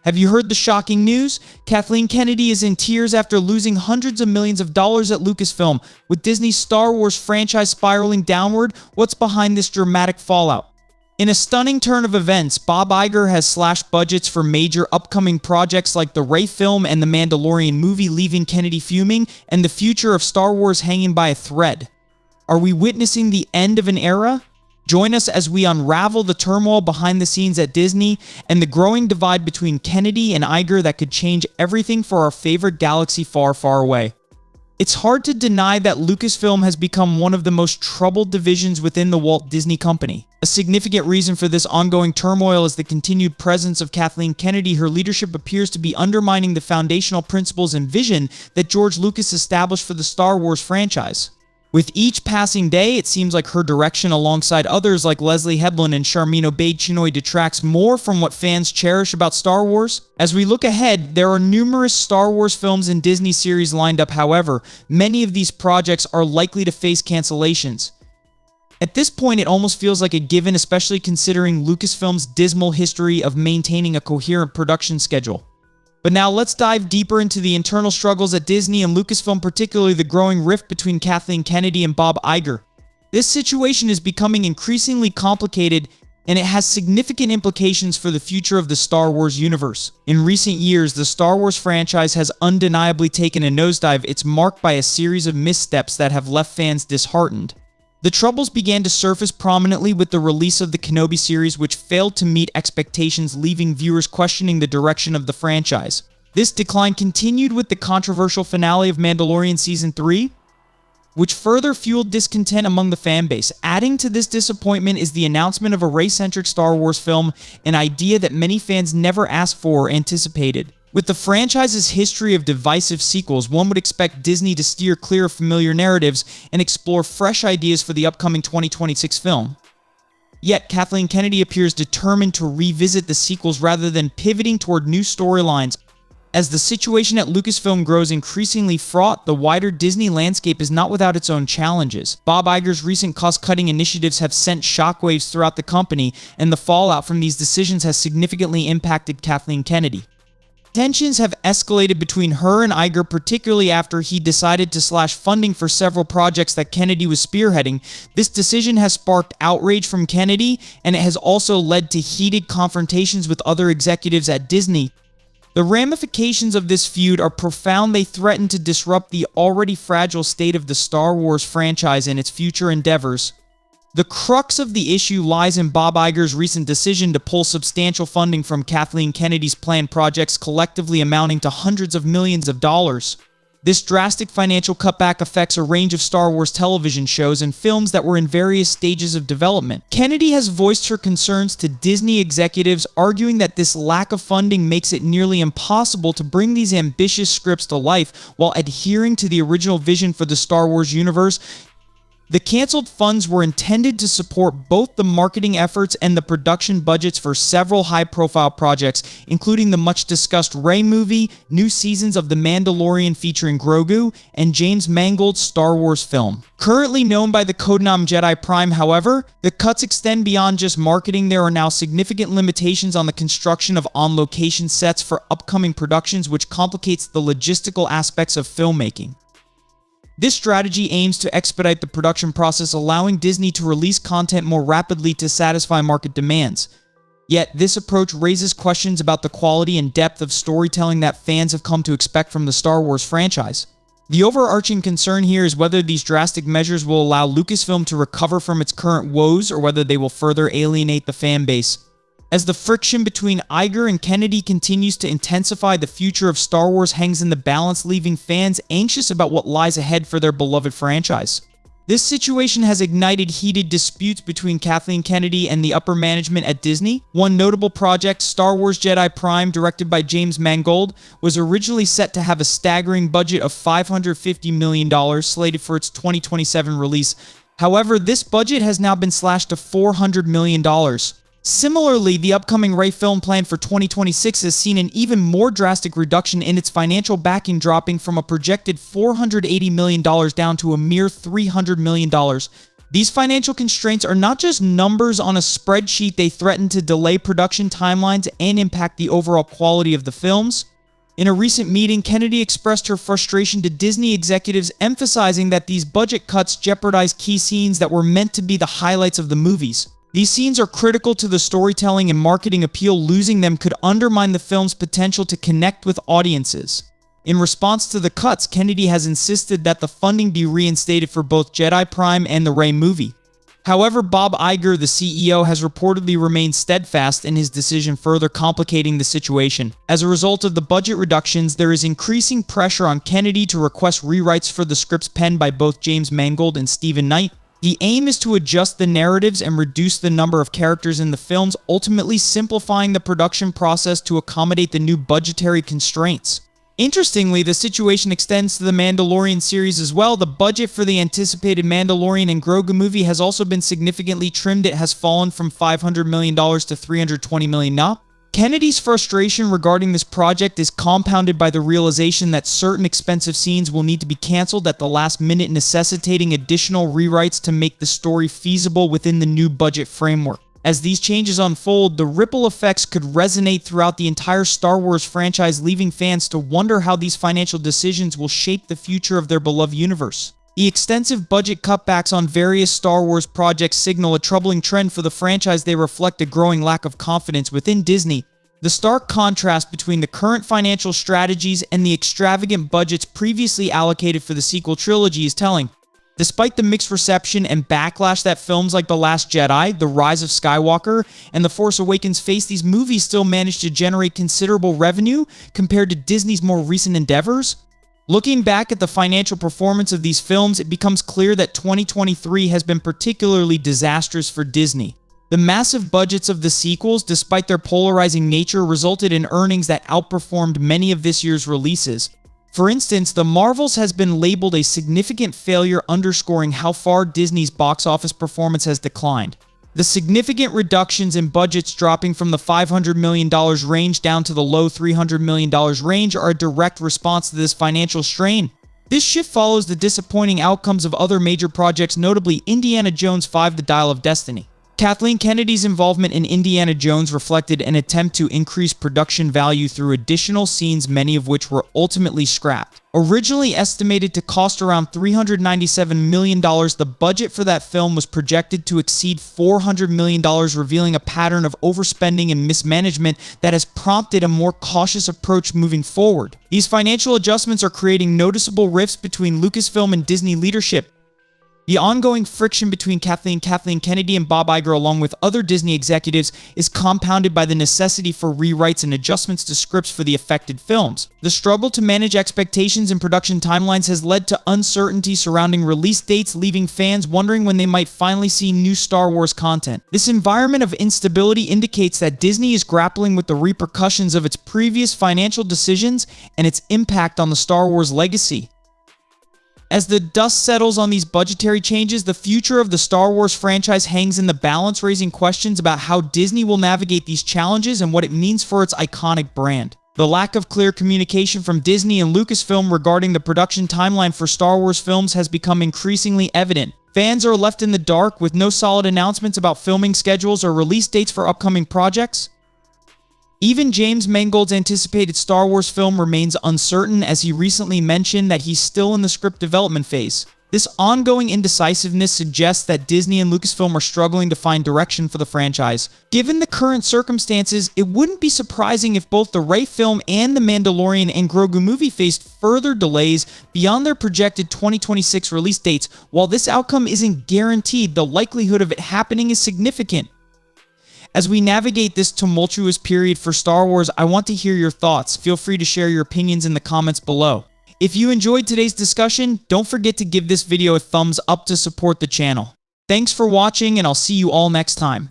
Have you heard the shocking news? Kathleen Kennedy is in tears after losing hundreds of millions of dollars at Lucasfilm. With Disney's Star Wars franchise spiraling downward, what's behind this dramatic fallout? In a stunning turn of events, Bob Iger has slashed budgets for major upcoming projects like the Rey film and the Mandalorian movie, leaving Kennedy fuming and the future of Star Wars hanging by a thread. Are we witnessing the end of an era? Join us as we unravel the turmoil behind the scenes at Disney and the growing divide between Kennedy and Iger that could change everything for our favorite galaxy far, far away. It's hard to deny that Lucasfilm has become one of the most troubled divisions within the Walt Disney Company. A significant reason for this ongoing turmoil is the continued presence of Kathleen Kennedy. Her leadership appears to be undermining the foundational principles and vision that George Lucas established for the Star Wars franchise. With each passing day, it seems like her direction alongside others like Leslie Headland and Sharmeen Obaid-Chinoy detracts more from what fans cherish about Star Wars. As we look ahead, there are numerous Star Wars films and Disney series lined up. However, many of these projects are likely to face cancellations. At this point, it almost feels like a given, especially considering Lucasfilm's dismal history of maintaining a coherent production schedule. But now let's dive deeper into the internal struggles at Disney and Lucasfilm, particularly the growing rift between Kathleen Kennedy and Bob Iger. This situation is becoming increasingly complicated, and it has significant implications for the future of the Star Wars universe. In recent years, the Star Wars franchise has undeniably taken a nosedive. It's marked by a series of missteps that have left fans disheartened. The troubles began to surface prominently with the release of the Kenobi series, which failed to meet expectations, leaving viewers questioning the direction of the franchise. This decline continued with the controversial finale of Mandalorian Season 3, which further fueled discontent among the fanbase. Adding to this disappointment is the announcement of a Rey-centric Star Wars film, an idea that many fans never asked for or anticipated. With the franchise's history of divisive sequels, one would expect Disney to steer clear of familiar narratives and explore fresh ideas for the upcoming 2026 film. Yet, Kathleen Kennedy appears determined to revisit the sequels rather than pivoting toward new storylines. As the situation at Lucasfilm grows increasingly fraught, the wider Disney landscape is not without its own challenges. Bob Iger's recent cost-cutting initiatives have sent shockwaves throughout the company, and the fallout from these decisions has significantly impacted Kathleen Kennedy. Tensions have escalated between her and Iger, particularly after he decided to slash funding for several projects that Kennedy was spearheading. This decision has sparked outrage from Kennedy, and it has also led to heated confrontations with other executives at Disney. The ramifications of this feud are profound. They threaten to disrupt the already fragile state of the Star Wars franchise and its future endeavors. The crux of the issue lies in Bob Iger's recent decision to pull substantial funding from Kathleen Kennedy's planned projects, collectively amounting to hundreds of millions of dollars. This drastic financial cutback affects a range of Star Wars television shows and films that were in various stages of development. Kennedy has voiced her concerns to Disney executives, arguing that this lack of funding makes it nearly impossible to bring these ambitious scripts to life while adhering to the original vision for the Star Wars universe. The canceled funds were intended to support both the marketing efforts and the production budgets for several high-profile projects, including the much-discussed Rey movie, new seasons of The Mandalorian featuring Grogu, and James Mangold's Star Wars film. Currently known by the codename Jedi Prime, however, the cuts extend beyond just marketing. There are now significant limitations on the construction of on-location sets for upcoming productions, which complicates the logistical aspects of filmmaking. This strategy aims to expedite the production process, allowing Disney to release content more rapidly to satisfy market demands. Yet, this approach raises questions about the quality and depth of storytelling that fans have come to expect from the Star Wars franchise. The overarching concern here is whether these drastic measures will allow Lucasfilm to recover from its current woes or whether they will further alienate the fan base. As the friction between Iger and Kennedy continues to intensify, the future of Star Wars hangs in the balance, leaving fans anxious about what lies ahead for their beloved franchise. This situation has ignited heated disputes between Kathleen Kennedy and the upper management at Disney. One notable project, Star Wars Jedi Prime, directed by James Mangold, was originally set to have a staggering budget of $550 million, slated for its 2027 release. However, this budget has now been slashed to $400 million. Similarly, the upcoming Rey film planned for 2026 has seen an even more drastic reduction in its financial backing, dropping from a projected $480 million down to a mere $300 million. These financial constraints are not just numbers on a spreadsheet, they threaten to delay production timelines and impact the overall quality of the films. In a recent meeting, Kennedy expressed her frustration to Disney executives, emphasizing that these budget cuts jeopardize key scenes that were meant to be the highlights of the movies. These scenes are critical to the storytelling and marketing appeal. Losing them could undermine the film's potential to connect with audiences. In response to the cuts, Kennedy has insisted that the funding be reinstated for both Jedi Prime and the Rey movie. However, Bob Iger, the CEO, has reportedly remained steadfast in his decision, further complicating the situation. As a result of the budget reductions, there is increasing pressure on Kennedy to request rewrites for the scripts penned by both James Mangold and Stephen Knight. The aim is to adjust the narratives and reduce the number of characters in the films, ultimately simplifying the production process to accommodate the new budgetary constraints. Interestingly, the situation extends to the Mandalorian series as well. The budget for the anticipated Mandalorian and Grogu movie has also been significantly trimmed. It has fallen from $500 million to $320 million now. Kennedy's frustration regarding this project is compounded by the realization that certain expensive scenes will need to be canceled at the last minute, necessitating additional rewrites to make the story feasible within the new budget framework. As these changes unfold, the ripple effects could resonate throughout the entire Star Wars franchise, leaving fans to wonder how these financial decisions will shape the future of their beloved universe. The extensive budget cutbacks on various Star Wars projects signal a troubling trend for the franchise. They reflect a growing lack of confidence within Disney. The stark contrast between the current financial strategies and the extravagant budgets previously allocated for the sequel trilogy is telling. Despite the mixed reception and backlash that films like The Last Jedi, The Rise of Skywalker, and The Force Awakens face, these movies still managed to generate considerable revenue compared to Disney's more recent endeavors. Looking back at the financial performance of these films, it becomes clear that 2023 has been particularly disastrous for Disney. The massive budgets of the sequels, despite their polarizing nature, resulted in earnings that outperformed many of this year's releases. For instance, The Marvels has been labeled a significant failure, underscoring how far Disney's box office performance has declined. The significant reductions in budgets, dropping from the $500 million range down to the low $300 million range, are a direct response to this financial strain. This shift follows the disappointing outcomes of other major projects, notably Indiana Jones 5: The Dial of Destiny. Kathleen Kennedy's involvement in Indiana Jones reflected an attempt to increase production value through additional scenes, many of which were ultimately scrapped. Originally estimated to cost around $397 million, the budget for that film was projected to exceed $400 million, revealing a pattern of overspending and mismanagement that has prompted a more cautious approach moving forward. These financial adjustments are creating noticeable rifts between Lucasfilm and Disney leadership. The ongoing friction between Kathleen Kennedy and Bob Iger, along with other Disney executives, is compounded by the necessity for rewrites and adjustments to scripts for the affected films. The struggle to manage expectations and production timelines has led to uncertainty surrounding release dates, leaving fans wondering when they might finally see new Star Wars content. This environment of instability indicates that Disney is grappling with the repercussions of its previous financial decisions and its impact on the Star Wars legacy. As the dust settles on these budgetary changes, the future of the Star Wars franchise hangs in the balance, raising questions about how Disney will navigate these challenges and what it means for its iconic brand. The lack of clear communication from Disney and Lucasfilm regarding the production timeline for Star Wars films has become increasingly evident. Fans are left in the dark with no solid announcements about filming schedules or release dates for upcoming projects. Even James Mangold's anticipated Star Wars film remains uncertain, as he recently mentioned that he's still in the script development phase. This ongoing indecisiveness suggests that Disney and Lucasfilm are struggling to find direction for the franchise. Given the current circumstances, it wouldn't be surprising if both the Rey film and the Mandalorian and Grogu movie faced further delays beyond their projected 2026 release dates. While this outcome isn't guaranteed, the likelihood of it happening is significant. As we navigate this tumultuous period for Star Wars, I want to hear your thoughts. Feel free to share your opinions in the comments below. If you enjoyed today's discussion, don't forget to give this video a thumbs up to support the channel. Thanks for watching, and I'll see you all next time.